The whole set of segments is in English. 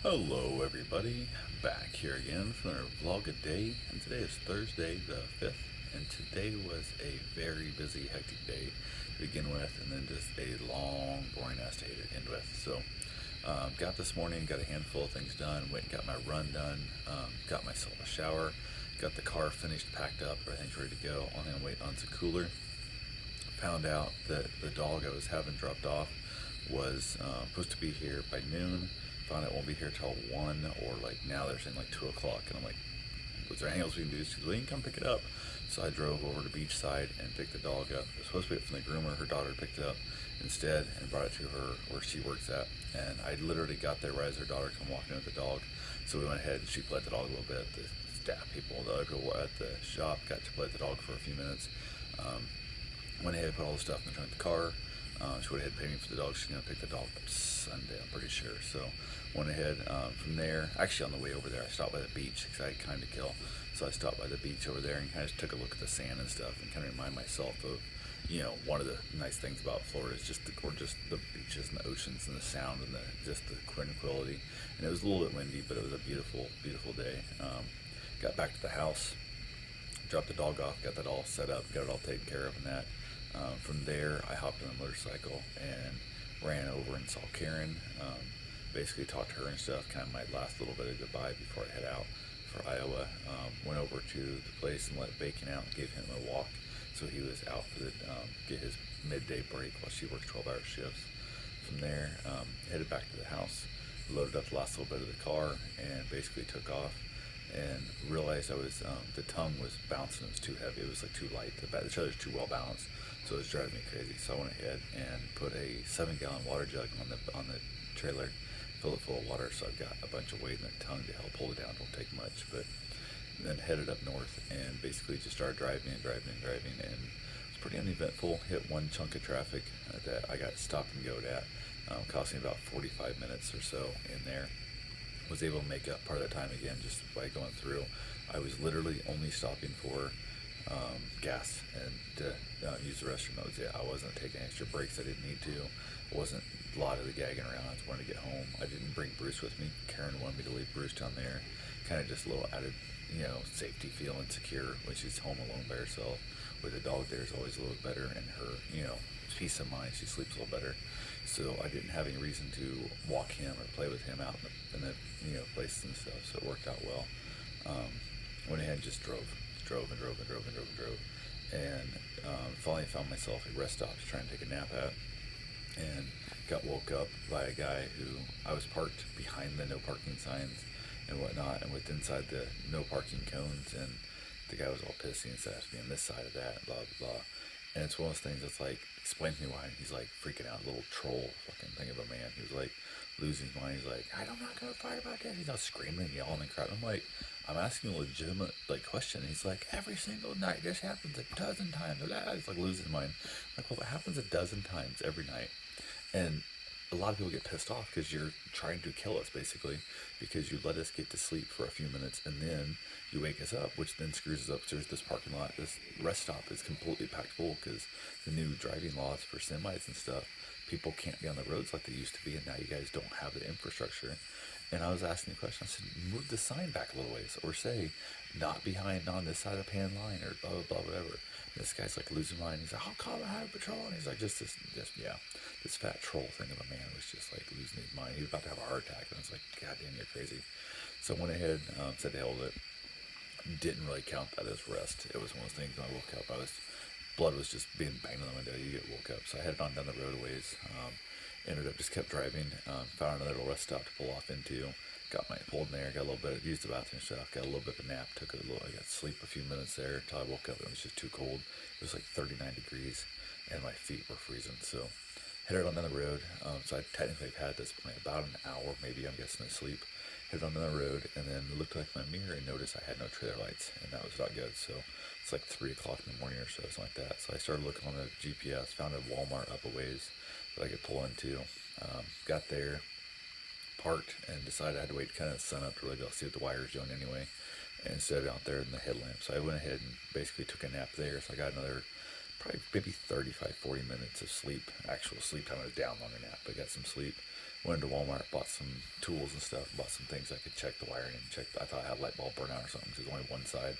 Hello everybody, back here again for another vlog a day, and today is Thursday the 5th, and today was a very busy, hectic day to begin with, and then just a long, boring ass day to end with. So, got this morning, got a handful of things done, went and got my run done, got myself a shower, got the car finished, packed up, everything's ready to go, only I'm waiting on some cooler. Found out that the dog I was having dropped off was supposed to be here by noon. Found out it won't be here till 1, or like now they're saying like 2 o'clock. And I'm like, was there anything else we can do? She's like, well, you can come pick it up. So I drove over to Beachside and picked the dog up. It was supposed to be from the groomer. Her daughter picked it up instead and brought it to her where she works at. And I literally got there right as her daughter come walking in with the dog. So we went ahead and she played the dog a little bit. The staff people, the other people at the shop got to play the dog for a few minutes. Went ahead and put all the stuff in the trunk of the car. She went ahead and paid me for the dog. She's going to pick the dog up Sunday, I'm pretty sure. So went ahead from there. Actually, on the way over there, I stopped by the beach because I had time to kill. So I stopped by the beach over there and kind of just took a look at the sand and stuff and kind of remind myself of, one of the nice things about Florida is just the beaches and the oceans and the sound and just the tranquility. And it was a little bit windy, but it was a beautiful, beautiful day. Got back to the house, dropped the dog off, got that all set up, got it all taken care of and that. From there, I hopped on a motorcycle and ran over and saw Karen. Basically talked to her and stuff, kind of my last little bit of goodbye before I head out for Iowa. Went over to the place and let Bacon out and gave him a walk. So he was out for the get his midday break while she works 12-hour shifts. From there, headed back to the house, loaded up the last little bit of the car, and basically took off. And realized I was the tongue was bouncing. It was too heavy. It was like too light. The trailer's too well balanced, so it was driving me crazy. So I went ahead and put a 7-gallon water jug on the trailer, filled it full of water. So I've got a bunch of weight in the tongue to help hold it down. Don't take much, but then headed up north and basically just started driving, and it was pretty uneventful. Hit one chunk of traffic that I got stopped and go'd at, costing about 45 minutes or so in there. Was able to make up part of that time again just by going through. I was literally only stopping for gas and to use the restroom. I wasn't taking extra breaks I didn't need to. I wasn't a lot of the gagging around. I just wanted to get home. I didn't bring Bruce with me. Karen wanted me to leave Bruce down there. Kind of just a little added, safety feel and secure when she's home alone by herself. With a dog there is always a little better, and her, peace of mind. She sleeps a little better. So I didn't have any reason to walk him or play with him out in the places and stuff. So it worked out well. Went ahead and just drove, and finally found myself a rest stop to try and take a nap at, and got woke up by a guy who I was parked behind the no parking signs and whatnot, and with inside the no parking cones, and the guy was all pissy and said I have to be on this side of that, blah blah blah. And it's one of those things that's like, explain to me why. And he's like freaking out, little troll fucking thing of a man. He was like losing his mind. He's like, I'm not gonna fight about that. He's not screaming and yelling and crying. I'm like, I'm asking a legitimate question. He's like, every single night this happens a dozen times. He's like losing his mind. I'm like, well, if it happens a dozen times every night, and a lot of people get pissed off because you're trying to kill us basically, because you let us get to sleep for a few minutes and then you wake us up, which then screws us up. There's this parking lot, this rest stop is completely packed full because the new driving laws for semis and stuff, people can't be on the roads like they used to be, and now you guys don't have the infrastructure. And I was asking the question, I said, move the sign back a little ways, or say, not behind on this side of pan line, or blah, blah, blah, whatever. And this guy's like losing mind. He's like, I'll call the highway patrol. And he's like, this fat troll thing of a man was just like losing his mind. He was about to have a heart attack. And I was like, God damn, you're crazy. So I went ahead, said to hell with it. Didn't really count that as rest. It was one of those things when I woke up, blood was just being banged on the window. You get woke up. So I headed on down the road a ways. Ended up just kept driving, found another little rest stop to pull off into, pulled in there, got a little bit, used the bathroom stuff, got a little bit of a nap, I got to sleep a few minutes there until I woke up and it was just too cold. It was like 39 degrees and my feet were freezing. So headed on down the road. So I technically had this point about an hour, maybe I'm guessing, asleep. Headed on down the road and then looked like my mirror and noticed I had no trailer lights, and that was not good. So it's like 3 o'clock in the morning or so, something like that. So I started looking on the GPS, found a Walmart up a ways that I could pull into. Got there, parked, and decided I had to wait kind of sun up to really be able to see what the wire's doing anyway, and set it out there in the headlamp. So I went ahead and basically took a nap there. So I got another probably maybe 35, 40 minutes of sleep. Actual sleep time. I was down on a nap, but got some sleep. went into Walmart, bought some tools and stuff, bought some things I could check the wiring and check. I thought I had a light bulb burnout or something because it was only one side,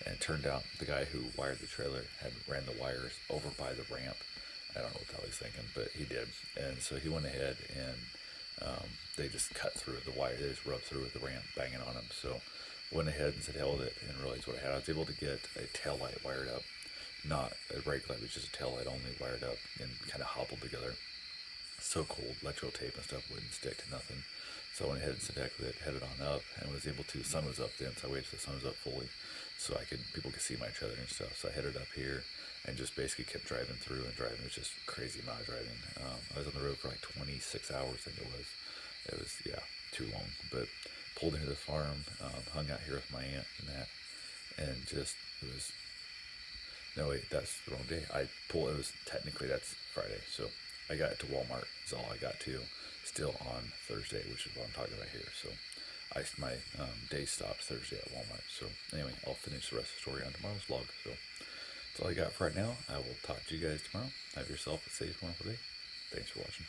and it turned out the guy who wired the trailer had ran the wires over by the ramp. I don't know what the hell he's thinking, but he did, and so he went ahead and they just cut through the wire. They just rubbed through with the ramp, banging on him. So went ahead and said hell with it and realized what I had. I was able to get a tail light wired up, not a brake light, but just a tail light only wired up and kind of hobbled together. So cold, electro tape and stuff wouldn't stick to nothing. So I went ahead and set with it, headed on up, and was able to. The sun was up then, so I waited till the sun was up fully, so people could see my trailer and stuff. So I headed up here and just basically kept driving through and driving. It was just crazy amount of driving. I was on the road for like 26 hours, I think it was. It was, yeah, too long. But pulled into the farm, hung out here with my aunt and that, and just, it was, no wait, that's the wrong day. It was, technically that's Friday, so I got to Walmart, is all I got to, still on Thursday, which is what I'm talking about here. So my day stopped Thursday at Walmart. So anyway, I'll finish the rest of the story on tomorrow's vlog. So that's all I got for right now. I will talk to you guys tomorrow. Have yourself a safe, wonderful day. Thanks for watching.